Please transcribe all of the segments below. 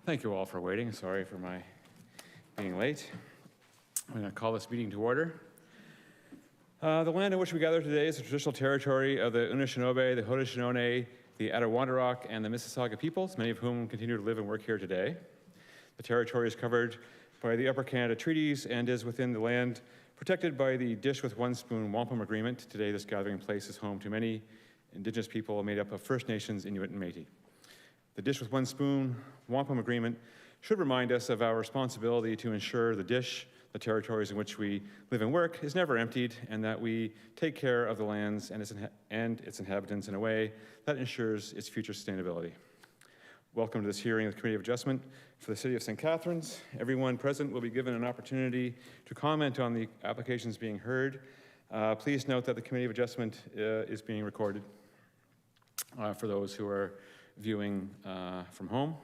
Thank you all for waiting. Sorry for my being late. I'm going to call this meeting to order. The land in which we gather today is the traditional territory of the Anishinaabe, the Haudenosaunee, the Attawandarock, and the Mississauga peoples, many of whom continue to live and work here today. The territory is covered by the Upper Canada Treaties and is within the land protected by the Dish with One Spoon Wampum Agreement. Today, this gathering place is home to many Indigenous people made up of First Nations, Inuit, and Métis. The Dish with One Spoon Wampum Agreement should remind us of our responsibility to ensure the Dish, the territories in which we live and work, is never emptied, and that we take care of the lands and its inhabitants in a way that ensures its future sustainability. Welcome to this hearing of the Committee of Adjustment for the City of St. Catharines. Everyone present will be given an opportunity to comment on the applications being heard. Please note that the Committee of Adjustment is being recorded for those who are viewing from home.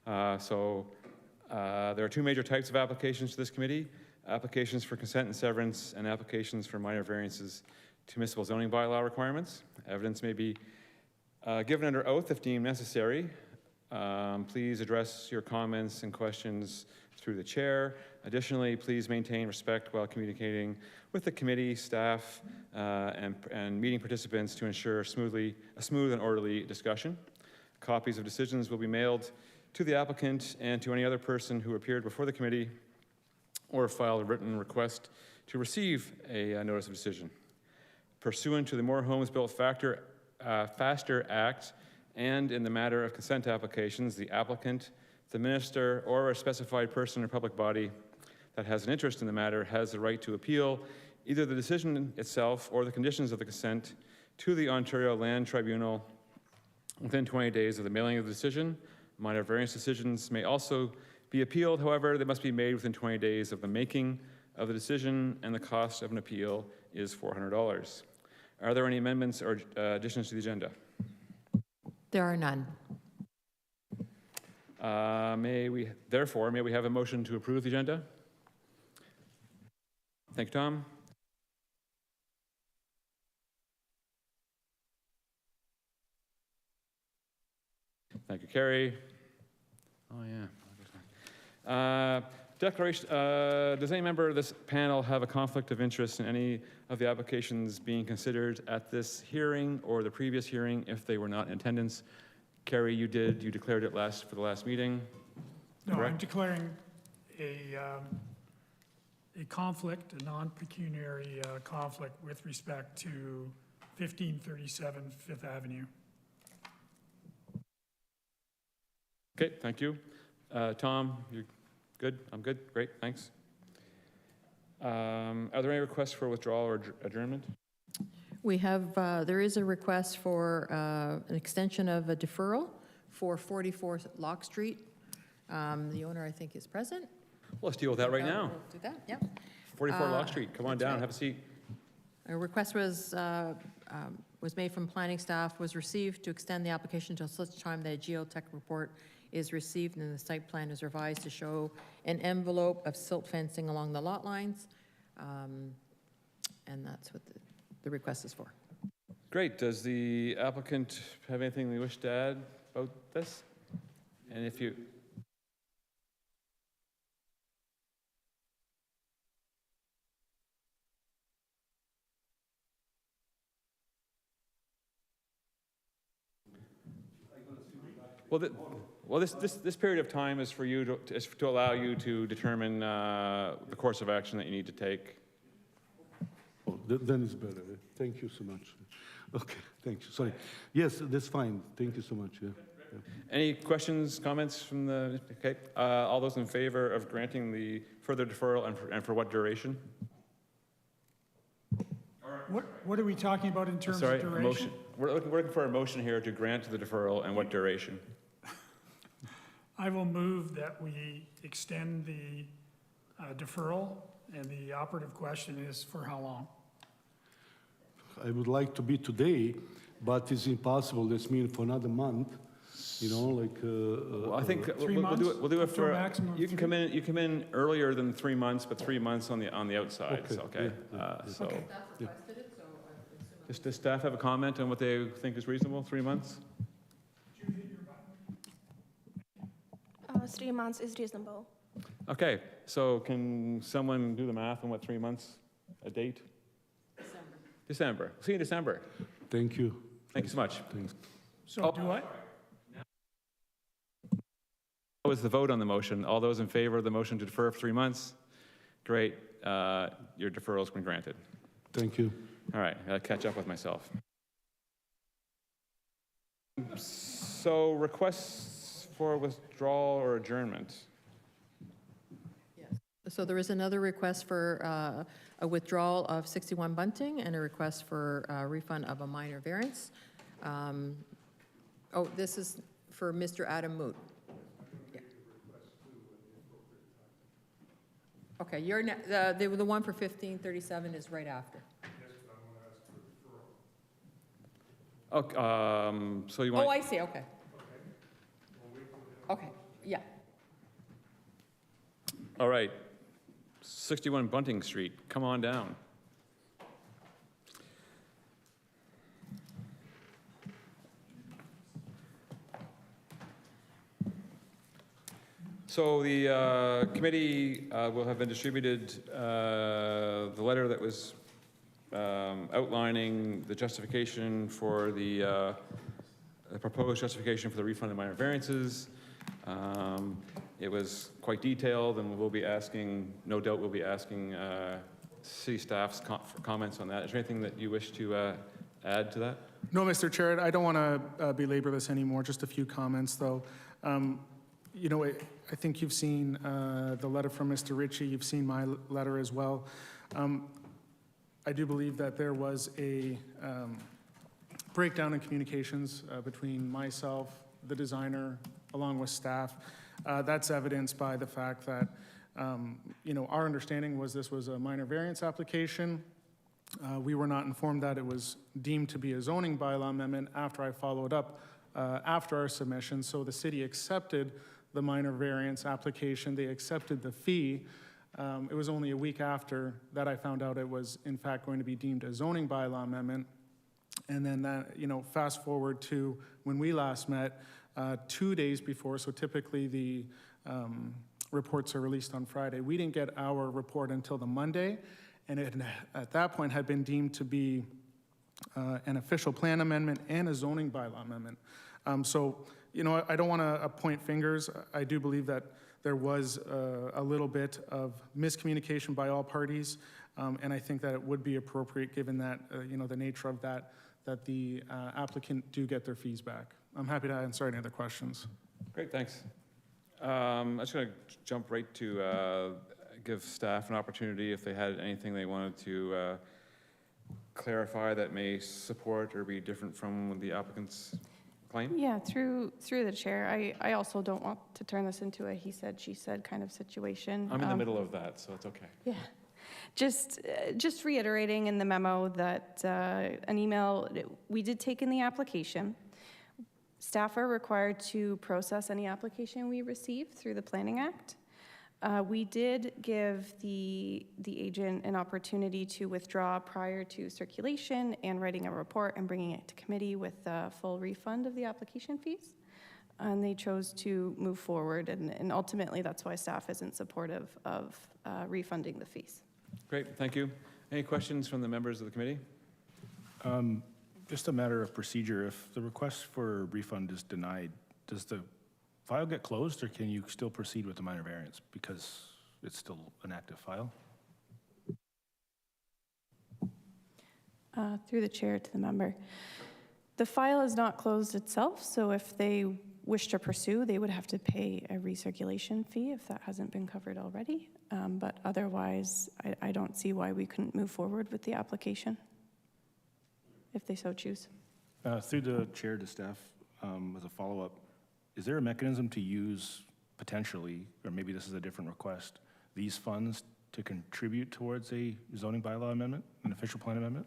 There are two major types of applications to this committee: applications for consent and severance, and applications for minor variances to municipal zoning bylaw requirements. Evidence may be given under oath if deemed necessary. Please address your comments and questions through the chair. Additionally, please maintain respect while communicating with the committee, staff, and meeting participants to ensure a smooth and orderly discussion. Copies of decisions will be mailed to the applicant and to any other person who appeared before the committee or filed a written request to receive a notice of decision. Pursuant to the More Homes Built Faster Act, and in the matter of consent applications, the applicant, the minister, or a specified person or public body that has an interest in the matter has the right to appeal either the decision itself or the conditions of the consent to the Ontario Land Tribunal within 20 days of the mailing of the decision. Minor variance decisions may also be appealed. However, they must be made within 20 days of the making of the decision, and the cost of an appeal is $400. Are there any amendments or additions to the agenda? There are none. May we have a motion to approve the agenda? Thank you, Tom. Thank you, Carrie. Oh, yeah. Declaration, does any member of this panel have a conflict of interest in any of the applications being considered at this hearing or the previous hearing if they were not in attendance? Carrie, you declared it for the last meeting. No, correct? I'm declaring a conflict, a non-pecuniary conflict with respect to 1537 Fifth Avenue. Okay, thank you. Tom, you're good? I'm good? Great, thanks. Are there any requests for withdrawal or adjournment? We have, there is a request for an extension of a deferral for 44 Locke Street. The owner, I think, is present. Well, let's deal with that right now. We'll do that, yeah. 44 Locke Street, come on down, right. have a seat. A request was made from planning staff, was received to extend the application until such time that a geotech report is received and the site plan is revised to show an envelope of silt fencing along the lot lines. And that's what the request is for. Great, does the applicant have anything they wish to add about this? And if you, this period of time is for you to allow you to determine the course of action that you need to take. Oh, then it's better. Thank you so much. Okay, thank you. Sorry. Yes, that's fine. Thank you so much. Yeah. Any questions, comments from the, okay. All those in favor of granting the further deferral and for what duration? What are we talking about in terms of duration? Motion. We're looking for a motion here to grant the deferral and what duration. I will move that we extend the deferral, and the operative question is for how long? I would like to be today, but it's impossible. This means for another month. You know, like. Well, I think 3 we'll months? do it Up to a for. maximum of You can come in. You come in earlier than 3 months, but 3 months on the outside. Okay, So, okay. yeah, So, Okay. does staff have a comment on what they think is reasonable? 3 months. Yes, 3 months is reasonable. Okay, so can someone do the math on what 3 months, a date? December. See you in December. Thank you. Thank you so much. Thanks. So do I, What was the vote on the motion? All those in favor of the motion to defer for 3 months? Great, your deferral's been granted. Thank you. All right, I gotta catch up with myself. So requests for withdrawal or adjournment? So there is another request for a withdrawal of 61 Bunting and a request for refund of a minor variance. Oh, this is for Mr. Adam Moot. Yeah. Okay, you're, the one for 1537 is right after. Okay, so you Oh, want, I see, okay. Okay, yeah. all right, 61 Bunting Street, come on down. So the committee will have been distributed the letter that was outlining the justification for the proposed justification for the refund of minor variances. It was quite detailed, and we'll be asking, no doubt we'll be asking city staff's for comments on that. Is there anything that you wish to add to that? No, Mr. Chair, I don't want to belabor this anymore, just a few comments, though. You know, I think you've seen the letter from Mr. Ritchie, you've seen my letter as well. I do believe that there was a breakdown in communications between myself, the designer, along with staff. That's evidenced by the fact that, you know, our understanding was this was a minor variance application. We were not informed that it was deemed to be a zoning bylaw amendment after I followed up after our submission. So the city accepted the minor variance application. They accepted the fee. It was only a week after that I found out it was in fact going to be deemed a zoning bylaw amendment. And then that, you know, fast forward to when we last met, 2 days before, so typically the reports are released on Friday. We didn't get our report until the Monday, and it at that point had been deemed to be an official plan amendment and a zoning bylaw amendment. So, you know, I don't want to point fingers. I do believe that there was a little bit of miscommunication by all parties, and I think that it would be appropriate, given that, you know, the nature of that the applicant do get their fees back. I'm happy to answer any other questions. Great, thanks. I'm just going to jump right to give staff an opportunity if they had anything they wanted to clarify that may support or be different from the applicant's claim. Yeah, through the chair, I also don't want to turn this into a he said, she said kind of situation. I'm in the middle of that, so it's okay. Yeah, just reiterating in the memo that an email, we did take in the application. Staff are required to process any application we receive through the Planning Act. We did give the agent an opportunity to withdraw prior to circulation and writing a report and bringing it to committee with a full refund of the application fees. And they chose to move forward, and ultimately that's why staff isn't supportive of refunding the fees. Great, thank you. Any questions from the members of the committee? Just a matter of procedure. If the request for refund is denied, does the file get closed, or can you still proceed with the minor variance because it's still an active file? Through the chair to the member. The file is not closed itself, so if they wish to pursue, they would have to pay a recirculation fee if that hasn't been covered already. But otherwise, I don't see why we couldn't move forward with the application if they so choose. Through the chair to staff, as a follow-up, is there a mechanism to use potentially, or maybe this is a different request, these funds to contribute towards a zoning bylaw amendment, an official plan amendment?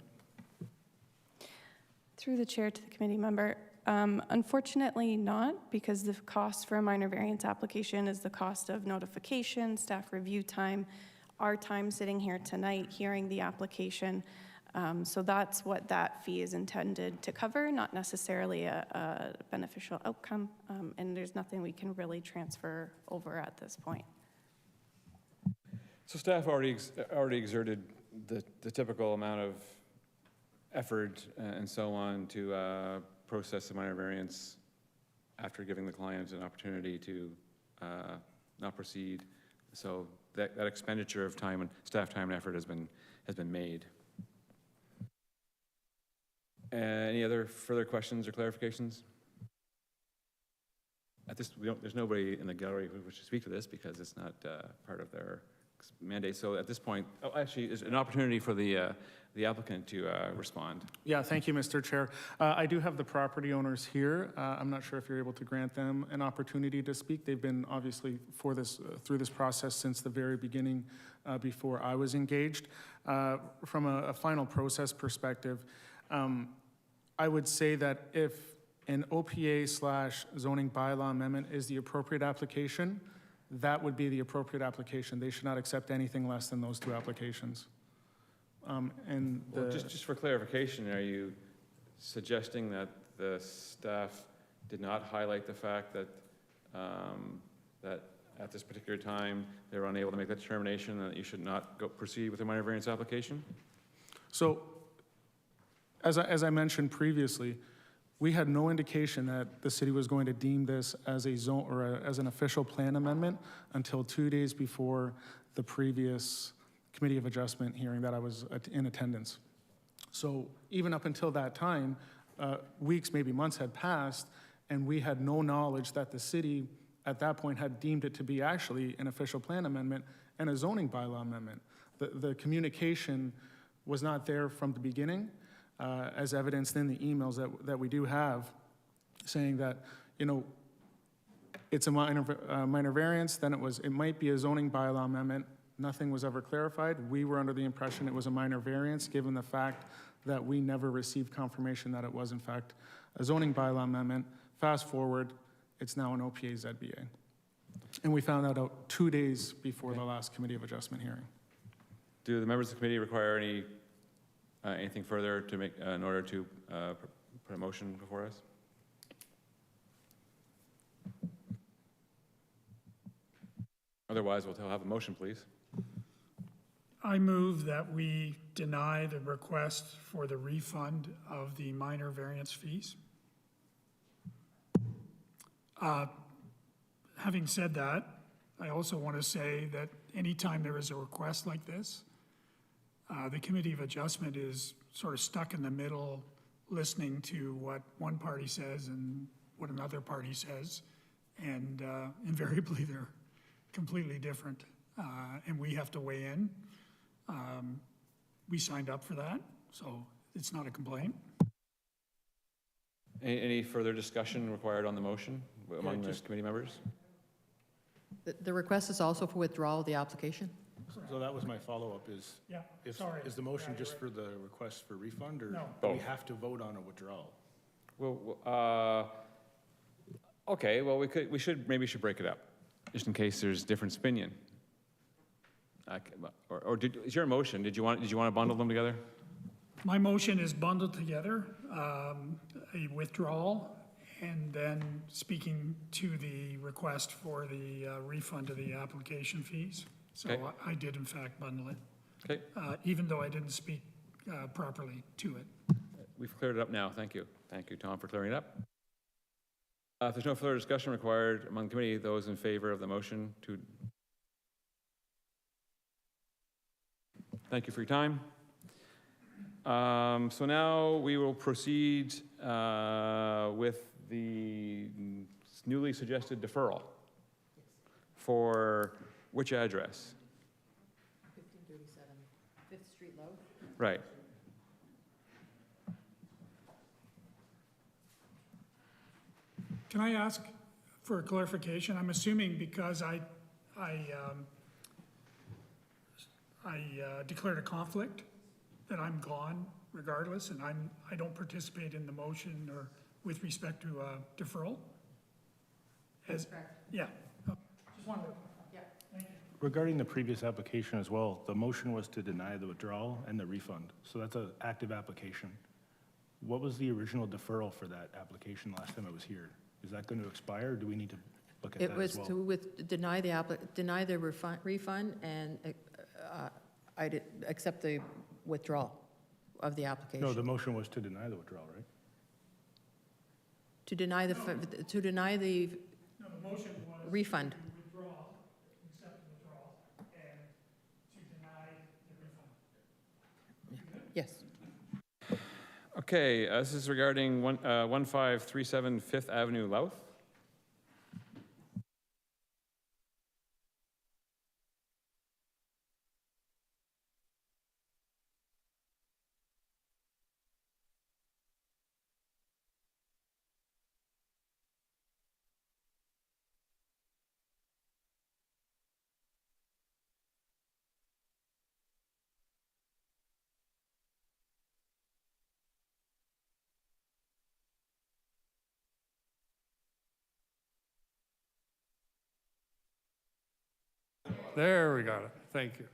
Through the chair to the committee member, unfortunately not, because the cost for a minor variance application is the cost of notification, staff review time, our time sitting here tonight, hearing the application. So that's what that fee is intended to cover, not necessarily a beneficial outcome, and there's nothing we can really transfer over at this point. So staff already exerted the typical amount of effort and so on to process the minor variance after giving the client an opportunity to not proceed. So that expenditure of time and staff time and effort has been made. Any other further questions or clarifications? At this, there's nobody in the gallery who wishes to speak to this because it's not part of their mandate. So at this point, actually, there's an opportunity for the applicant to respond. Yeah, thank you, Mr. Chair. I do have the property owners here. I'm not sure if you're able to grant them an opportunity to speak. They've been obviously through this process since the very beginning before I was engaged. From a final process perspective, I would say that if an OPA/zoning bylaw amendment is the appropriate application, that would be the appropriate application. They should not accept anything less than those two applications. And Well, just for clarification, are you suggesting that the staff did not highlight the fact that that at this particular time they were unable to make that determination, and that you should not proceed with a minor variance application? So, as I mentioned previously, we had no indication that the city was going to deem this as a zone or as an official plan amendment until 2 days before the previous Committee of Adjustment hearing that I was in attendance. So even up until that time, weeks, maybe months had passed, and we had no knowledge that the city at that point had deemed it to be actually an official plan amendment and a zoning bylaw amendment. The communication was not there from the beginning, as evidenced in the emails that we do have, saying that, you know, it's a minor variance, then it might be a zoning bylaw amendment. Nothing was ever clarified. We were under the impression it was a minor variance, given the fact that we never received confirmation that it was in fact a zoning bylaw amendment. Fast forward, it's now an OPA ZBA. And we found that out 2 days before the last Committee of Adjustment hearing. Do the members of the committee require anything further to make in order to put a motion before us? Otherwise, we'll have a motion, please. I move that we deny the request for the refund of the minor variance fees. Having said that, I also want to say that anytime there is a request like this, the Committee of Adjustment is sort of stuck in the middle, listening to what one party says and what another party says, and invariably they're completely different, and we have to weigh in. We signed up for that, so it's not a complaint. Any further discussion required on the motion among the committee members? The request is also for withdrawal of the application? So that was my follow-up is, Yeah, sorry. is the motion just for the request for refund, or No. do we have to vote on a withdrawal? Well, okay, well, maybe we should break it up, just in case there's different opinion. Is your motion, did you want to bundle them together? My motion is bundled together, a withdrawal, and then speaking to the request for the refund of the application fees. So Okay. I did in fact bundle it, Okay, even though I didn't speak properly to it. we've cleared it up now, thank you. Thank you, Tom, for clearing it up. If there's no further discussion required among the committee, those in favor of the motion to... Thank you for your time. So now we will proceed with the newly suggested deferral for which address? 1537 Fifth Street Low? Right. Can I ask for a clarification? I'm assuming because I declared a conflict, that I'm gone regardless, and I don't participate in the motion or with respect to deferral? Correct. Yeah. Just wanted to, Yeah. thank you. Regarding the previous application as well, the motion was to deny the withdrawal and the refund. So that's an active application. What was the original deferral for that application last time it was here? Is that going to expire, or do we need to look at It that was as well? to deny the refund and accept the withdrawal of the application. No, the motion was to deny the withdrawal, right? To deny the refund. Yes. Okay, this is regarding 1537 Fifth Avenue Louth. There we got it. Thank you.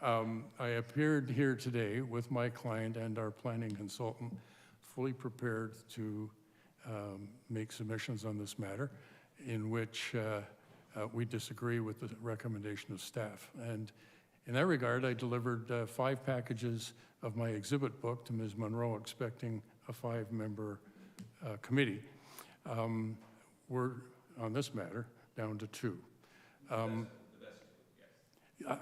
I appeared here today with my client and our planning consultant, fully prepared to make submissions on this matter, in which we disagree with the recommendation of staff. And in that regard, I delivered 5 packages of my exhibit book to Ms. Monroe, expecting a 5-member committee. We're, on this matter, down to 2.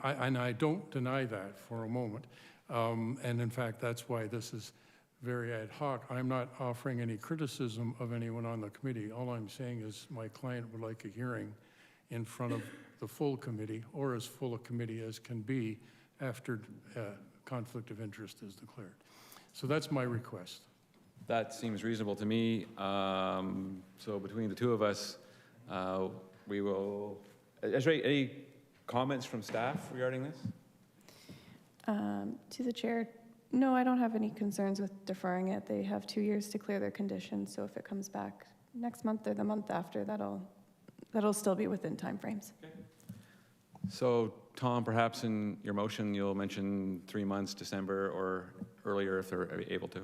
And I don't deny that for a moment. And in fact, that's why this is very ad hoc. I'm not offering any criticism of anyone on the committee. All I'm saying is my client would like a hearing in front of the full committee, or as full a committee as can be after conflict of interest is declared. So that's my request. That seems reasonable to me. So between the two of us, we will, is there any comments from staff regarding this? To the chair, no, I don't have any concerns with deferring it. They have 2 years to clear their conditions, so if it comes back next month or the month after, that'll still be within timeframes. So Tom, perhaps in your motion, you'll mention 3 months, December, or earlier if they're able to.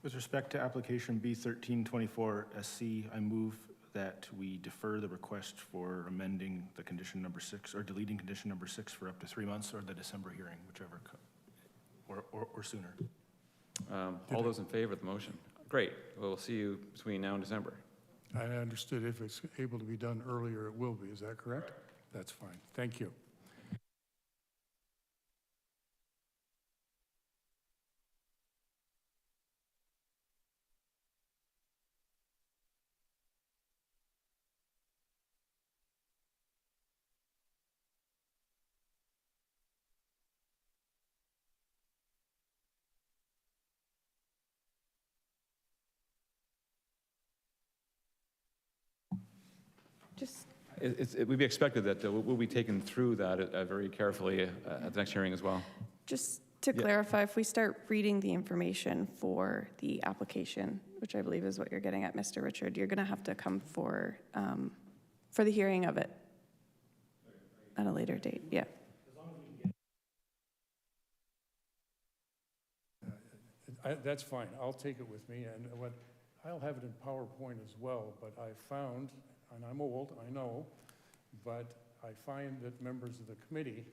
With respect to application B1324 SC, I move that we defer the request for amending the condition number 6 or deleting condition number 6 for up to 3 months, or the December hearing, whichever, or sooner. All those in favor of the motion? Great. We'll see you between now and December. I understood if it's able to be done earlier, it will be. Is that correct? That's fine. Thank you. Just, It would be expected that we'll be taken through that very carefully at the next hearing as well. just to Yeah. clarify, if we start reading the information for the application, which I believe is what you're getting at, Mr. Richard, you're going to have to come for the hearing of it at a later date, yeah. That's fine. I'll take it with me, and I'll have it in PowerPoint as well, but I found, and I'm old, I know, but I find that members of the committee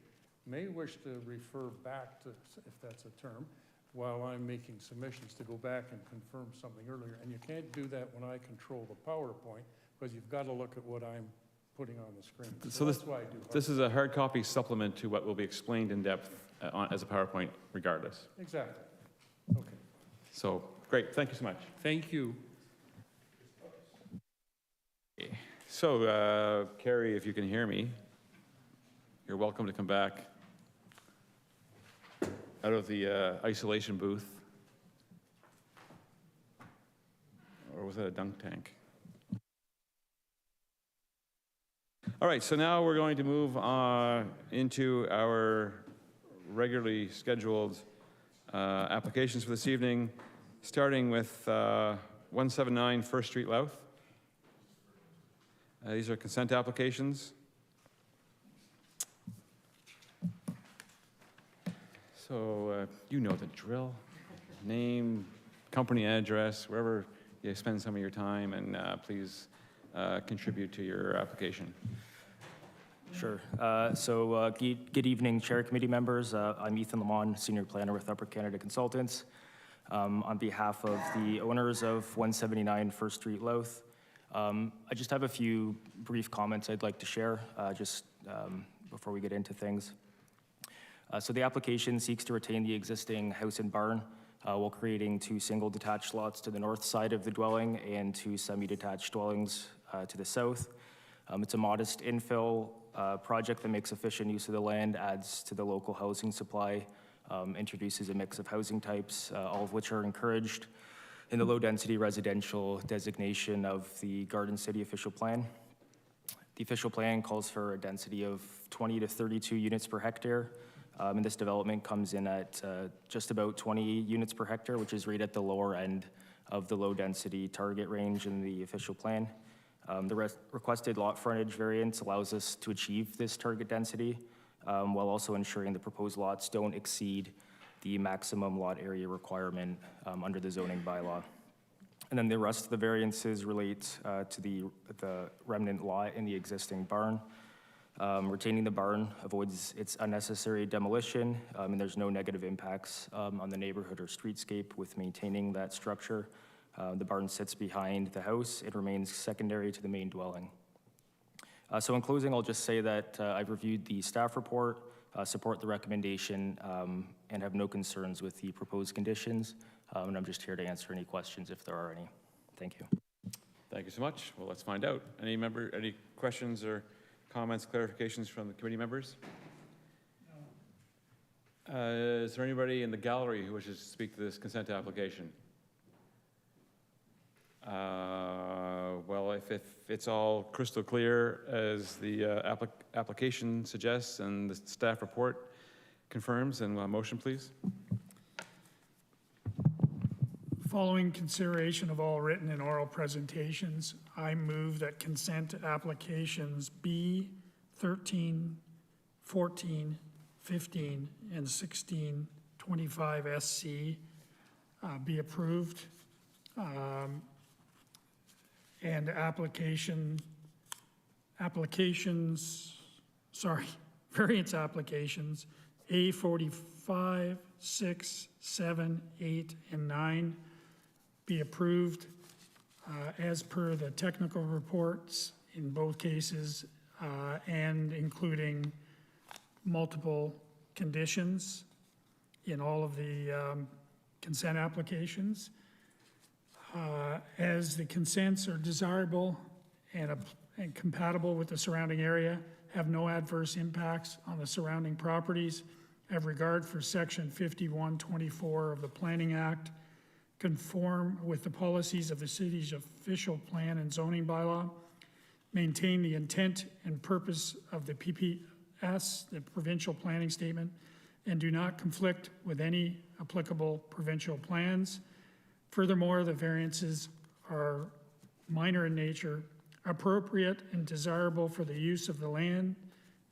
may wish to refer back to, if that's a term, while I'm making submissions, to go back and confirm something earlier. And you can't do that when I control the PowerPoint, because you've got to look at what I'm putting on the screen. So that's why I do. This is a hard copy supplement to what will be explained in depth as a PowerPoint regardless. Exactly. Okay. So, great. Thank you so much. Thank you. So, Carrie, if you can hear me, you're welcome to come back out of the isolation booth. Or was that a dunk tank? All right, so now we're going to move into our regularly scheduled applications for this evening, starting with 179 First Street Louth. These are consent applications. So you know the drill. Name, company address, wherever you spend some of your time, and please contribute to your application. Sure. Good evening, Chair, committee members. I'm Ethan Lamont, Senior Planner with Upper Canada Consultants. On behalf of the owners of 179 First Street Louth, I just have a few brief comments I'd like to share before we get into things. So the application seeks to retain the existing house and barn while creating 2 single detached lots to the north side of the dwelling and 2 semi-detached dwellings to the south. It's a modest infill project that makes efficient use of the land, adds to the local housing supply, introduces a mix of housing types, all of which are encouraged in the low-density residential designation of the Garden City official plan. The official plan calls for a density of 20 to 32 units per hectare, and this development comes in at just about 20 units per hectare, which is right at the lower end of the low-density target range in the official plan. The requested lot frontage variance allows us to achieve this target density while also ensuring the proposed lots don't exceed the maximum lot area requirement under the zoning bylaw. And then the rest of the variances relate to the remnant lot in the existing barn. Retaining the barn avoids its unnecessary demolition, and there's no negative impacts on the neighborhood or streetscape with maintaining that structure. The barn sits behind the house. It remains secondary to the main dwelling. So in closing, I'll just say that I've reviewed the staff report, support the recommendation, and have no concerns with the proposed conditions. And I'm just here to answer any questions if there are any. Thank you. Thank you so much. Well, let's find out. Any questions or comments, clarifications from the committee members? Is there anybody in the gallery who wishes to speak to this consent application? Well, if it's all crystal clear as the application suggests and the staff report confirms, then motion, please. Following consideration of all written and oral presentations, I move that consent applications B, 13, 14, 15, and 16, 25 SC be approved. And variance applications A45, 6, 7, 8, and 9 be approved as per the technical reports in both cases and including multiple conditions in all of the consent applications. As the consents are desirable and compatible with the surrounding area, have no adverse impacts on the surrounding properties, have regard for Section 5124 of the Planning Act, conform with the policies of the city's official plan and zoning bylaw, maintain the intent and purpose of the PPS, the provincial planning statement, and do not conflict with any applicable provincial plans. Furthermore, the variances are minor in nature, appropriate and desirable for the use of the land,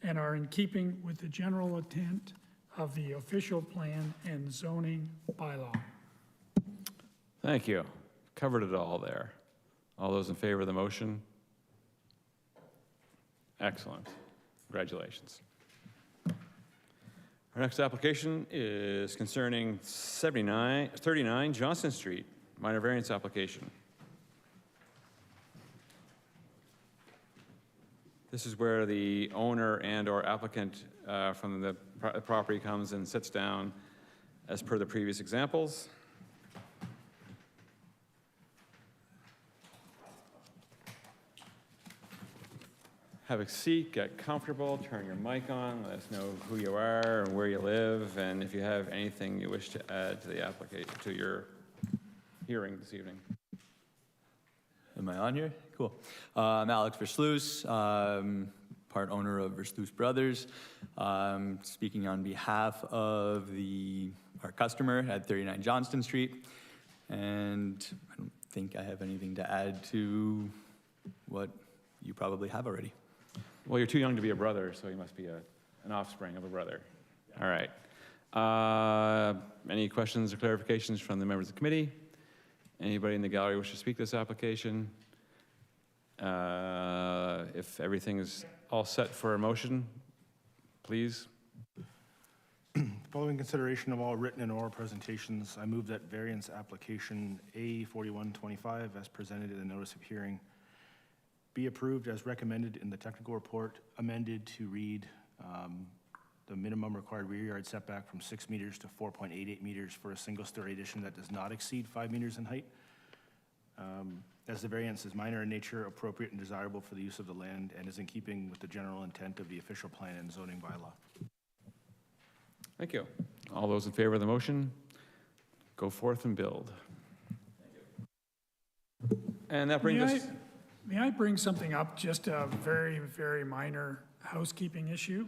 and are in keeping with the general intent of the official plan and zoning bylaw. Thank you. Covered it all there. All those in favor of the motion? Excellent. Congratulations. Our next application is concerning 39 Johnson Street, minor variance application. This is where the owner and/or applicant from the property comes and sits down as per the previous examples. Have a seat, get comfortable, turn your mic on, let us know who you are and where you live, and if you have anything you wish to add to the application, to your hearing this evening. Am I on here? Cool. I'm Alex Versluis, part owner of Versluis Brothers. Speaking on behalf of our customer at 39 Johnston Street. And I don't think I have anything to add to what you probably have already. Well, you're too young to be a brother, so you must be an offspring of a brother. All right. Any questions or clarifications from the members of the committee? Anybody in the gallery wish to speak to this application? If everything is all set for a motion, please. Following consideration of all written and oral presentations, I move that variance application A4125, as presented in the notice of hearing, be approved as recommended in the technical report, amended to read the minimum required rear yard setback from 6 meters to 4.88 meters for a single-story addition that does not exceed 5 meters in height. As the variance is minor in nature, appropriate and desirable for the use of the land, and is in keeping with the general intent of the official plan and zoning bylaw. Thank you. All those in favor of the motion, go forth and build. And that brings us, May I bring something up, just a very, very minor housekeeping issue?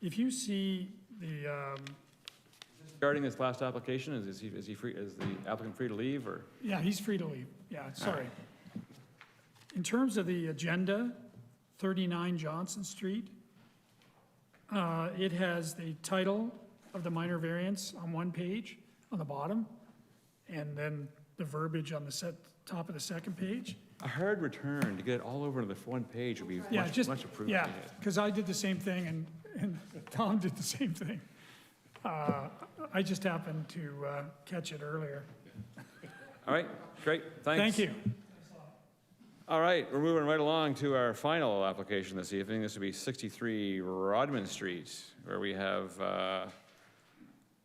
If you see the, regarding this last application, is he free, is the applicant free to leave, or? yeah, he's free to leave, yeah, sorry. In terms of the agenda, 39 Johnson Street, it has the title of the minor variance on one page, on the bottom, and then the verbiage on the top of the second page. A hard return to get it all over to the one page would be Yeah, much approved. yeah, because I did the same thing, and Tom did the same thing. I just happened to catch it earlier. All right, great, thanks. Thank you. All right, we're moving right along to our final application this evening. This would be 63 Rodman Street, where we have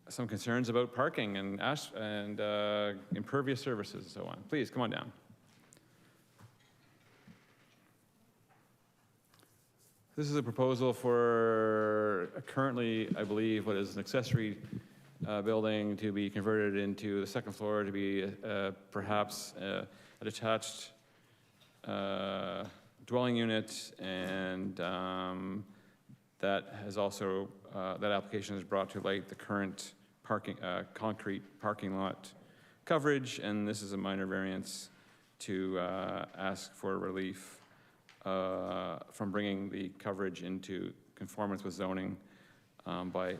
some concerns about parking and impervious services and so on. Please, come on down. This is a proposal for currently, I believe, what is an accessory building to be converted into the second floor to be perhaps a detached dwelling unit, and that has also, that application has brought to light the current parking, concrete parking lot coverage, and this is a minor variance to ask for relief from bringing the coverage into conformance with zoning by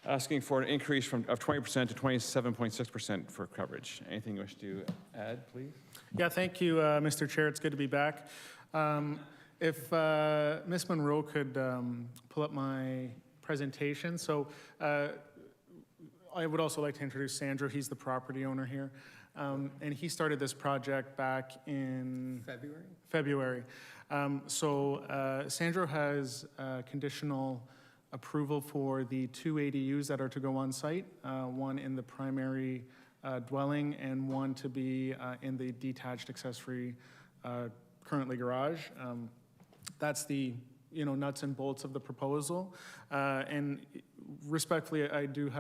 asking for an increase of 20% to 27.6% for coverage. Anything you wish to add, please? Yeah, thank you, Mr. Chair. It's good to be back. If Ms. Monroe could pull up my presentation. So I would also like to introduce Sandro. He's the property owner here. And he started this project back in February. So Sandro has conditional approval for the 2 ADUs that are to go on site, one in the primary dwelling and one to be in the detached accessory currently garage. That's the nuts and bolts of the proposal. And respectfully, I do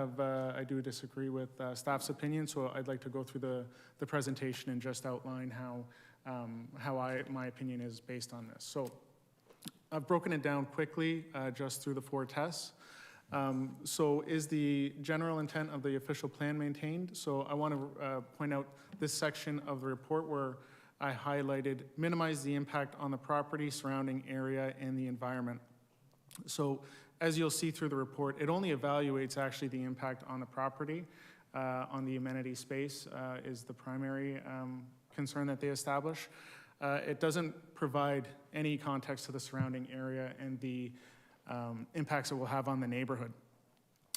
disagree with staff's opinion, so I'd like to go through the presentation and just outline how my opinion is based on this. So I've broken it down quickly just through the 4 tests. So is the general intent of the official plan maintained? So I want to point out this section of the report where I highlighted minimize the impact on the property, surrounding area, and the environment. So as you'll see through the report, it only evaluates actually the impact on the property, on the amenity space is the primary concern that they establish. It doesn't provide any context to the surrounding area and the impacts it will have on the neighborhood.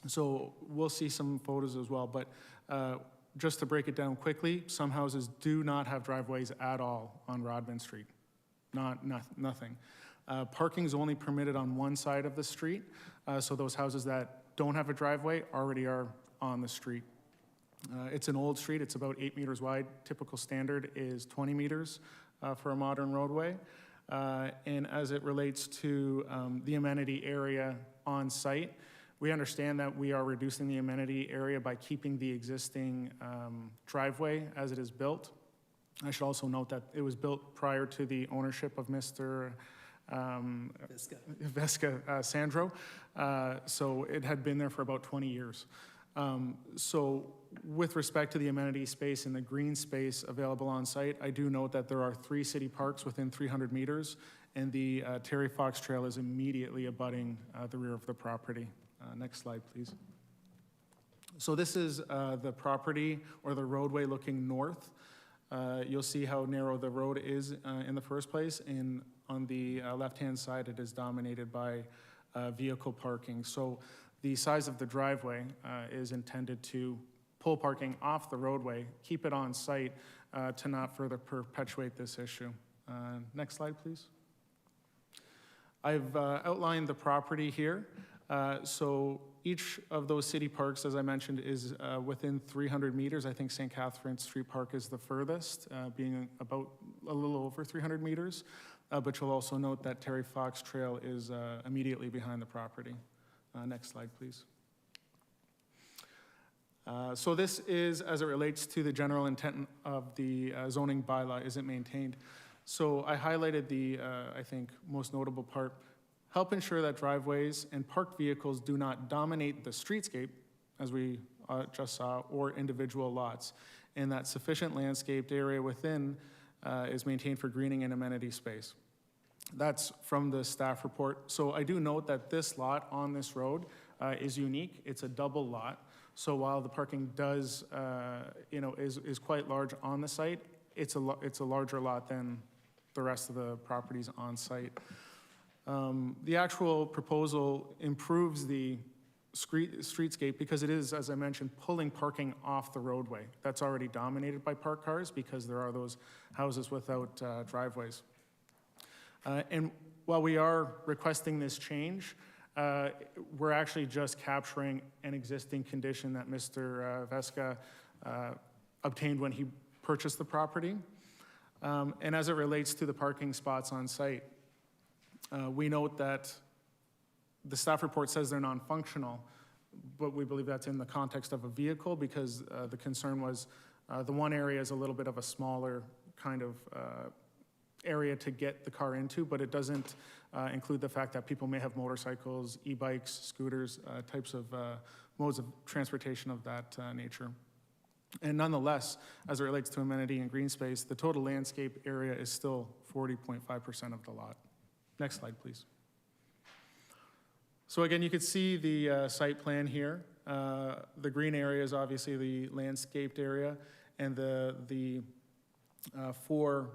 So we'll see some photos as well, but just to break it down quickly, some houses do not have driveways at all on Rodman Street, nothing. Parking is only permitted on one side of the street, so those houses that don't have a driveway already are on the street. It's an old street, it's about 8 meters wide. Typical standard is 20 meters for a modern roadway. And as it relates to the amenity area on site, we understand that we are reducing the amenity area by keeping the existing driveway as it is built. I should also note that it was built prior to the ownership of Mr. Vesca Sandro, so it had been there for about 20 years. So with respect to the amenity space and the green space available on site, I do note that there are 3 city parks within 300 meters, and the Terry Fox Trail is immediately abutting the rear of the property. Next slide, please. So this is the property or the roadway looking north. You'll see how narrow the road is in the first place, and on the left-hand side, it is dominated by vehicle parking. So the size of the driveway is intended to pull parking off the roadway, keep it on site to not further perpetuate this issue. Next slide, please. I've outlined the property here. So each of those city parks, as I mentioned, is within 300 meters. I think St. Catherine Street Park is the furthest, being about a little over 300 meters. But you'll also note that Terry Fox Trail is immediately behind the property. Next slide, please. So this is as it relates to the general intent of the zoning bylaw, is it maintained? So I highlighted the, I think, most notable part. Help ensure that driveways and parked vehicles do not dominate the streetscape, as we just saw, or individual lots, and that sufficient landscaped area within is maintained for greening and amenity space. That's from the staff report. So I do note that this lot on this road is unique. It's a double lot. So while the parking does, is quite large on the site, it's a larger lot than the rest of the properties on site. The actual proposal improves the streetscape because it is, as I mentioned, pulling parking off the roadway. That's already dominated by parked cars because there are those houses without driveways. And while we are requesting this change, we're actually just capturing an existing condition that Mr. Veska obtained when he purchased the property. And as it relates to the parking spots on site, we note that the staff report says they're non-functional, but we believe that's in the context of a vehicle because the concern was the one area is a little bit of a smaller kind of area to get the car into, but it doesn't include the fact that people may have motorcycles, e-bikes, scooters, types of modes of transportation of that nature. And nonetheless, as it relates to amenity and green space, the total landscape area is still 40.5% of the lot. Next slide, please. So again, you can see the site plan here. The green area is obviously the landscaped area, and the 4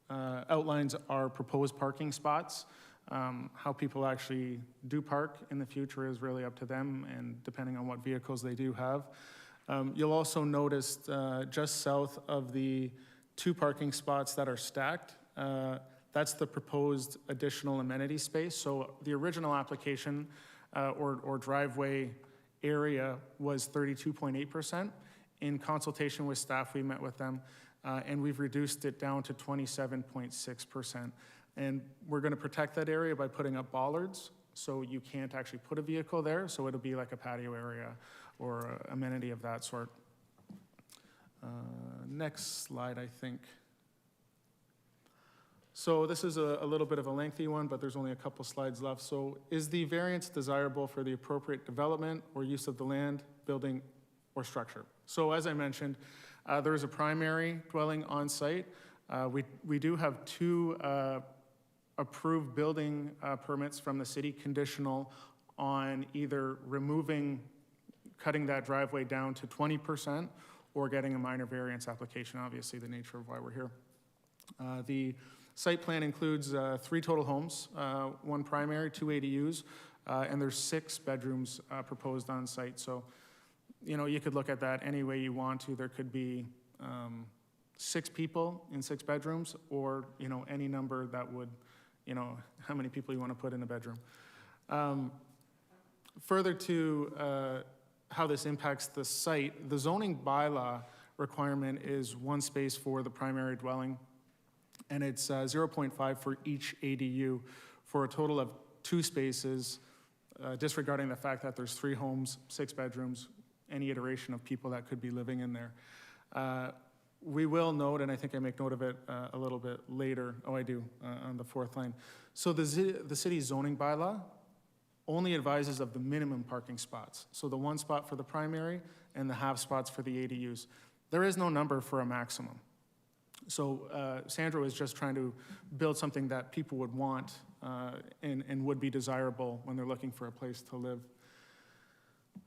outlines are proposed parking spots. How people actually do park in the future is really up to them, and depending on what vehicles they do have. You'll also notice just south of the 2 parking spots that are stacked, that's the proposed additional amenity space. So the original application or driveway area was 32.8%. In consultation with staff, we met with them, and we've reduced it down to 27.6%. And we're going to protect that area by putting up bollards, so you can't actually put a vehicle there, so it'll be like a patio area or amenity of that sort. Next slide, I think. So this is a little bit of a lengthy one, but there's only a couple slides left. So is the variance desirable for the appropriate development or use of the land, building, or structure? So as I mentioned, there is a primary dwelling on site. We do have 2 approved building permits from the city conditional on either cutting that driveway down to 20% or getting a minor variance application, obviously the nature of why we're here. The site plan includes 3 total homes, 1 primary, 2 ADUs, and there's 6 bedrooms proposed on site. So, you could look at that any way you want to. There could be 6 people in 6 bedrooms, or, any number that would, how many people you want to put in a bedroom. Further to how this impacts the site, the zoning bylaw requirement is 1 space for the primary dwelling, and it's 0.5 for each ADU for a total of 2 spaces, disregarding the fact that there's 3 homes, 6 bedrooms, any iteration of people that could be living in there. We will note, and I think I make note of it a little bit later, I do, on the 4th line. So the city's zoning bylaw only advises of the minimum parking spots. So the 1 spot for the primary and the half spots for the ADUs. There is no number for a maximum. So Sandro is just trying to build something that people would want and would be desirable when they're looking for a place to live.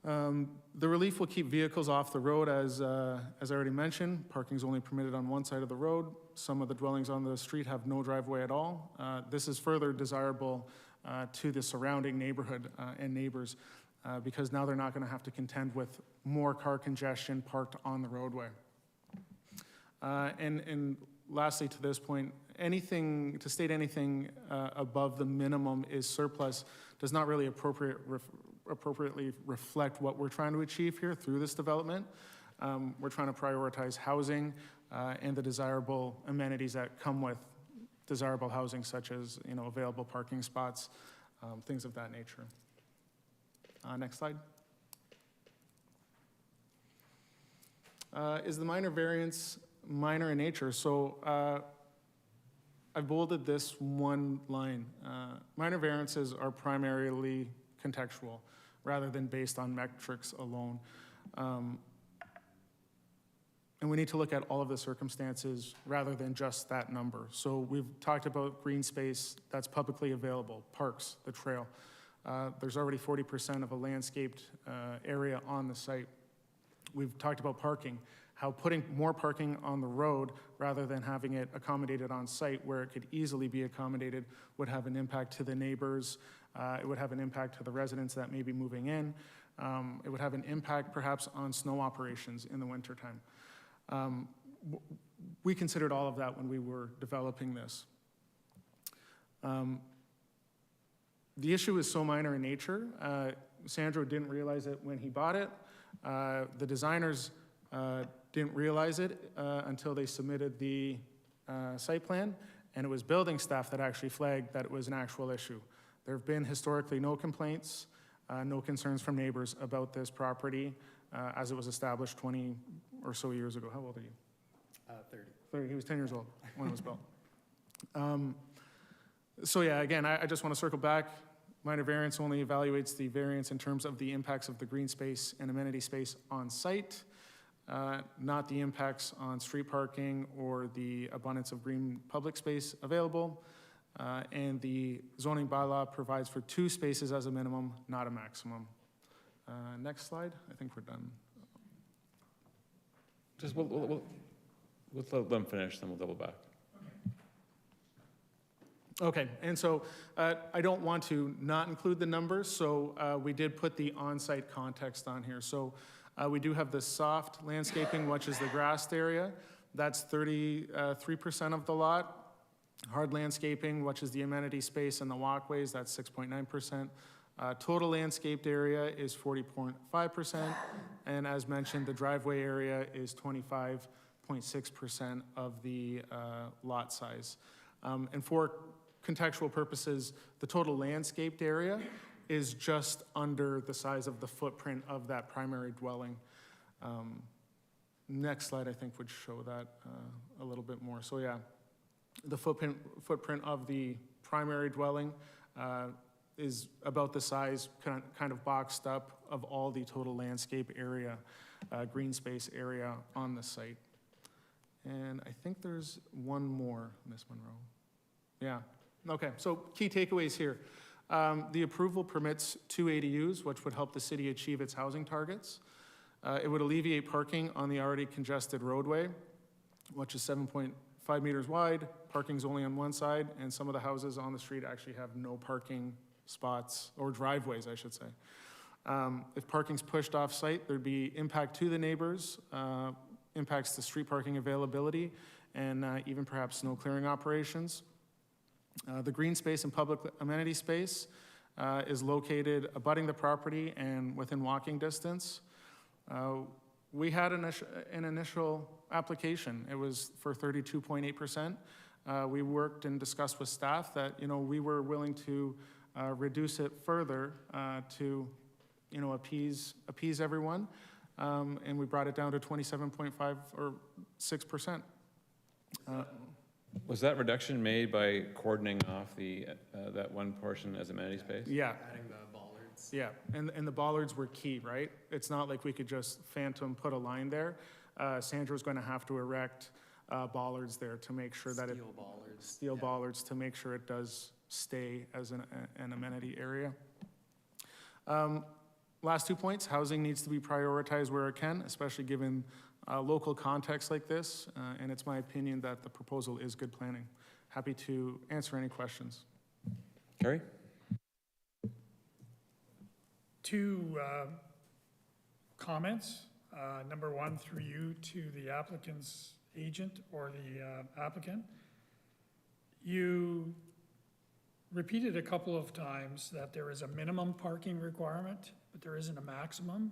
The relief will keep vehicles off the road, as I already mentioned. Parking is only permitted on one side of the road. Some of the dwellings on the street have no driveway at all. This is further desirable to the surrounding neighborhood and neighbors because now they're not going to have to contend with more car congestion parked on the roadway. And lastly, to this point, to state anything above the minimum is surplus does not really appropriately reflect what we're trying to achieve here through this development. We're trying to prioritize housing and the desirable amenities that come with desirable housing, such as available parking spots, things of that nature. Next slide. Is the minor variance minor in nature? So I've bolded this one line. Minor variances are primarily contextual rather than based on metrics alone. And we need to look at all of the circumstances rather than just that number. So we've talked about green space that's publicly available, parks, the trail. There's already 40% of a landscaped area on the site. We've talked about parking, how putting more parking on the road rather than having it accommodated on site where it could easily be accommodated would have an impact to the neighbors. It would have an impact to the residents that may be moving in. It would have an impact perhaps on snow operations in the wintertime. We considered all of that when we were developing this. The issue is so minor in nature. Sandro didn't realize it when he bought it. The designers didn't realize it until they submitted the site plan, and it was building staff that actually flagged that it was an actual issue. There have been historically no complaints, no concerns from neighbors about this property as it was established 20 or so years ago. How old are you? 30. He was 10 years old when it was built. So yeah, again, I just want to circle back. Minor variance only evaluates the variance in terms of the impacts of the green space and amenity space on site, not the impacts on street parking or the abundance of green public space available. And the zoning bylaw provides for 2 spaces as a minimum, not a maximum. Next slide. I think we're done. Just, we'll let them finish, then we'll double back. Okay, and so I don't want to not include the numbers, so we did put the on-site context on here. So we do have the soft landscaping, which is the grassed area. That's 33% of the lot. Hard landscaping, which is the amenity space and the walkways, that's 6.9%. Total landscaped area is 40.5%, and as mentioned, the driveway area is 25.6% of the lot size. And for contextual purposes, the total landscaped area is just under the size of the footprint of that primary dwelling. Next slide, I think, would show that a little bit more. So yeah, the footprint of the primary dwelling is about the size, kind of boxed up, of all the total landscape area, green space area on the site. And I think there's one more, Ms. Monroe. Yeah, okay, so key takeaways here. The approval permits 2 ADUs, which would help the city achieve its housing targets. It would alleviate parking on the already congested roadway, which is 7.5 meters wide. Parking's only on one side, and some of the houses on the street actually have no parking spots, or driveways, I should say. If parking's pushed off-site, there'd be impact to the neighbors, impacts to street parking availability, and even perhaps snow clearing operations. The green space and public amenity space is located abutting the property and within walking distance. We had an initial application. It was for 32.8%. We worked and discussed with staff that, we were willing to reduce it further to, appease everyone. And we brought it down to 27.5 or 6%. Was that reduction made by cordoning off that one portion as amenity space? Yeah. Adding the ball Yeah, and the bollards were key, right? It's not like we could just phantom put a line there. Sandra's going to have to erect bollards there to make sure that it. Steel bollards. Steel bollards to make sure it does stay as an amenity area. Last 2 points, housing needs to be prioritized where it can, especially given local context like this, and it's my opinion that the proposal is good planning. Happy to answer any questions. Carrie? Two comments. Number one, through you to the applicant's agent or the applicant. You repeated a couple of times that there is a minimum parking requirement, but there isn't a maximum.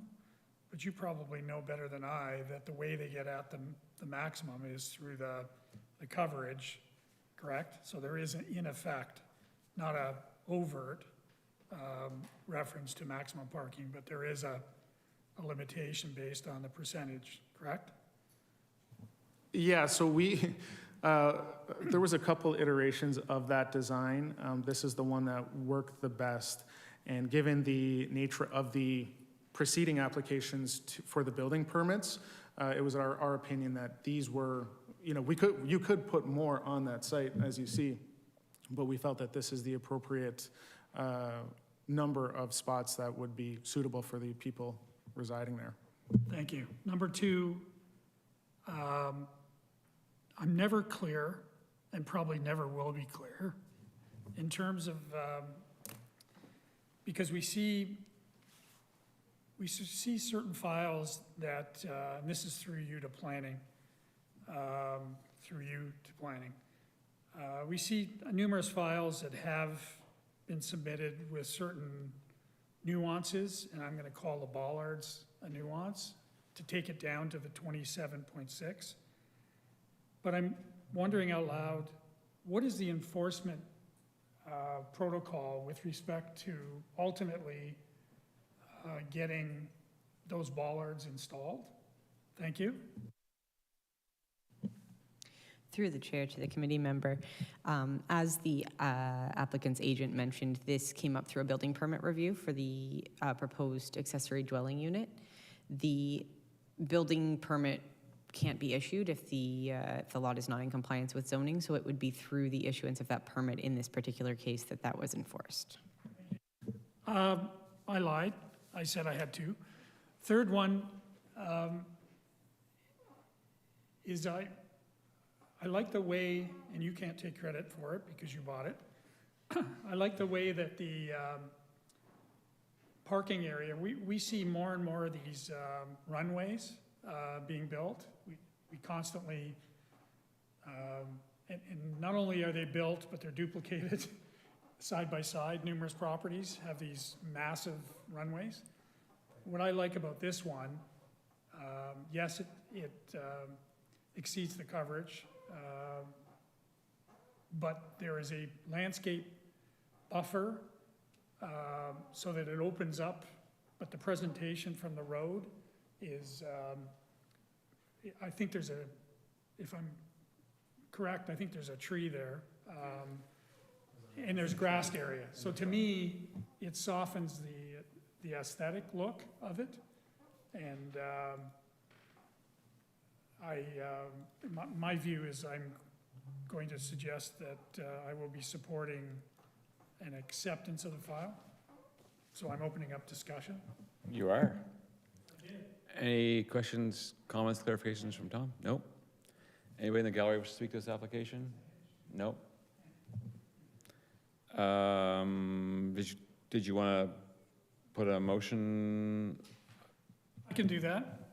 But you probably know better than I that the way they get at the maximum is through the coverage, correct? So there is, in effect, not a overt reference to maximum parking, but there is a limitation based on the percentage, correct? Yeah, so we, there was a couple iterations of that design. This is the one that worked the best. And given the nature of the preceding applications for the building permits, it was our opinion that these were, you could put more on that site, as you see, but we felt that this is the appropriate number of spots that would be suitable for the people residing there. Thank you. Number two, I'm never clear, and probably never will be clear, in terms of, because we see certain files that, and this is through you to planning, we see numerous files that have been submitted with certain nuances, and I'm gonna call the bollards a nuance, to take it down to the 27.6. But I'm wondering out loud, what is the enforcement protocol with respect to ultimately getting those bollards installed? Thank you. Through the chair to the committee member, as the applicant's agent mentioned, this came up through a building permit review for the proposed accessory dwelling unit. The building permit can't be issued if the lot is not in compliance with zoning, so it would be through the issuance of that permit in this particular case that was enforced. I lied. I said I had two. Third one is I like the way, and you can't take credit for it because you bought it. I like the way that the parking area, we see more and more of these runways being built. We constantly, and not only are they built, but they're duplicated side by side. Numerous properties have these massive runways. What I like about this one, yes, it exceeds the coverage, but there is a landscape buffer so that it opens up, but the presentation from the road is, I think there's a, if I'm correct, I think there's a tree there, and there's grassed area. So to me, it softens the aesthetic look of it, and my view is I'm going to suggest that I will be supporting an acceptance of the file. So I'm opening up discussion. You are. Any questions, comments, clarifications from Tom? Nope. Anybody in the gallery wish to speak to this application? Nope. Did you want to put a motion? I can do that.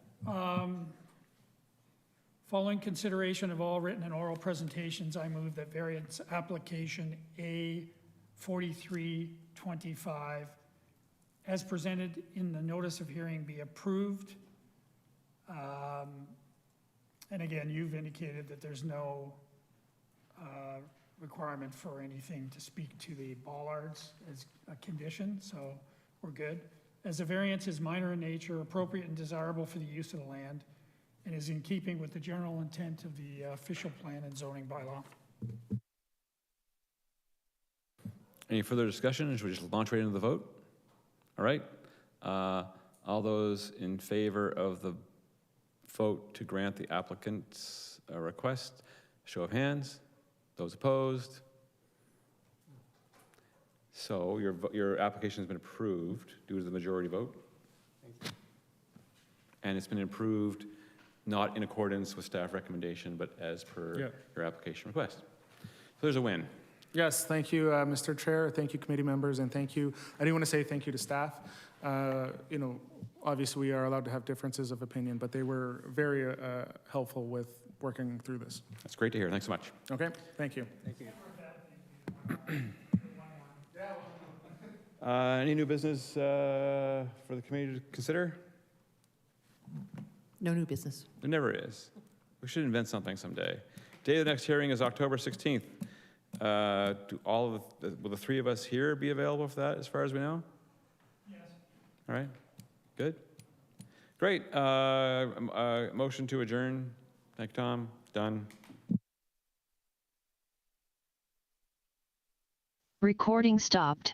Following consideration of all written and oral presentations, I move that variance application A4325 as presented in the notice of hearing be approved. And again, you've indicated that there's no requirement for anything to speak to the bollards as a condition, so we're good. As the variance is minor in nature, appropriate and desirable for the use of the land, and is in keeping with the general intent of the official plan and zoning bylaw. Any further discussion, or should we just launch right into the vote? All right. All those in favor of the vote to grant the applicant's request, show of hands. Those opposed? So your application has been approved due to the majority vote. And it's been approved not in accordance with staff recommendation, but as per your application request. So there's a win. Yes, thank you, Mr. Chair. Thank you, committee members, and thank you. I do want to say thank you to staff. You know, obviously we are allowed to have differences of opinion, but they were very helpful with working through this. That's great to hear. Thanks so much. Okay, thank you. Thank you. Any new business for the committee to consider? No new business. There never is. We should invent something someday. Day of the next hearing is October 16th. Will the three of us here be available for that, as far as we know? Yes. All right, good. Great. Motion to adjourn. Thank you, Tom. Done. Recording stopped.